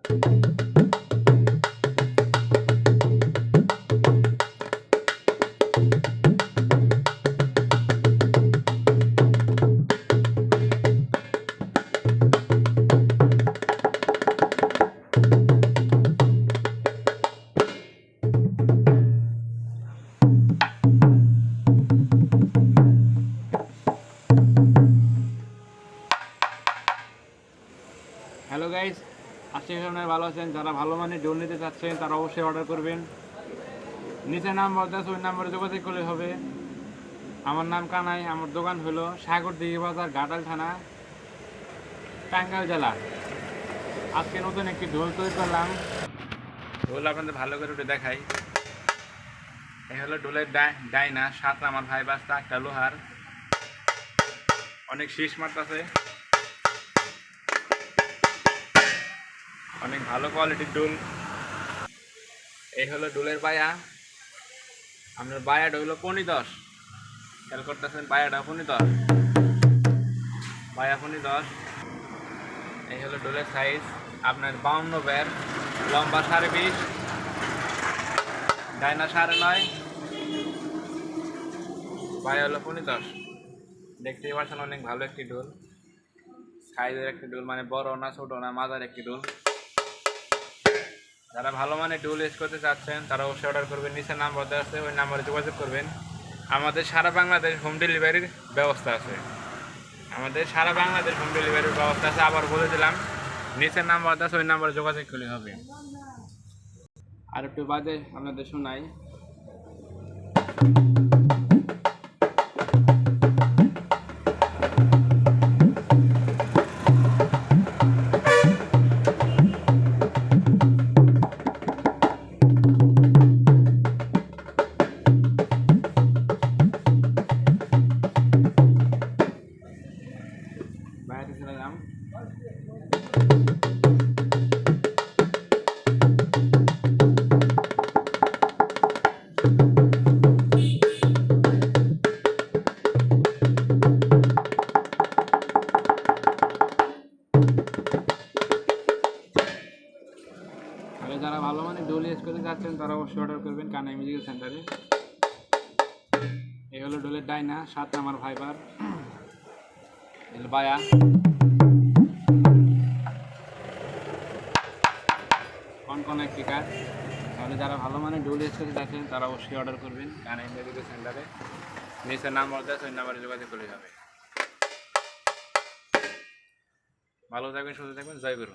Hello guys, আজকে আপনারা ভালো আছেন। যারা ভালো মানের ডোল নিতে চাচ্ছেন তারা অবশ্যই অর্ডার করবেন। নিচে নাম্বার আছে, ওই নাম্বারে যোগাযোগ করলে হবে। আমার নাম কানাই, আমার দোকান হলো সাগরদিঘি বাজার, ঘাটাল থানা, টাঙ্গাইল জেলা। আজকে নতুন একটি ঢোল তৈরি করলাম। ঢোল আপনাদের ভালো করে উঠে দেখাই। এই হলো ঢোলের ডাইনা, সাথে আমার ভাই বাস্তা একটা লোহার, অনেক শীষ মারতেছে, অনেক ভালো কোয়ালিটির ডোল। এই হলো ডোলের বায়া। আপনার বায়াটা হইলো পনি 10, খেয়াল করতেছেন, বায়াটা পনি 10, বায়া পনি 10। এই হলো ডোলের সাইজ, আপনার 52 বের, লম্বা 20.5, ডাইনা 9.5, বায়া হলো পনি 10। দেখতেই পাচ্ছেন অনেক ভালো একটি ডোল, সাইজের একটি ডোল, মানে বড় না ছোট না, মাঝার একটি ডোল। যারা ভালো মানে ডোল ইউজ করতে চাচ্ছেন তারা অবশ্যই অর্ডার করবেন। নিচে নাম্বার দেওয়া আছে, ওই নাম্বারে যোগাযোগ করবেন। আমাদের সারা বাংলাদেশ হোম ডেলিভারির ব্যবস্থা আছে, আমাদের সারা বাংলাদেশ হোম ডেলিভারির ব্যবস্থা আছে। আবার বলে দিলাম, নিচের নাম্বার দেওয়া আছে, ওই নাম্বারে যোগাযোগ করলে হবে। আর একটু বাজে আপনাদের শোনাই। বাইরে চলে যাম। যারা ভালো মানে ডোল ইউজ করতে চাচ্ছেন তারা অবশ্যই অর্ডার করবেন কানাই মিউজিক্যাল সেন্টারে। এই হলো ডোলের ডাইনা, সাথে আমার ফাইবার বায়া। কোন একটি কাজ। তাহলে যারা ভালো মানে ডোল ইউজ করতে চাচ্ছেন তারা অবশ্যই অর্ডার করবেন কানাই মিউজিক্যাল সেন্টারে। নিচের নাম্বার দেওয়া ওই নাম্বারে যোগাযোগ করলে হবে। ভালো থাকবেন, সুস্থ থাকবেন, জয় গুরু।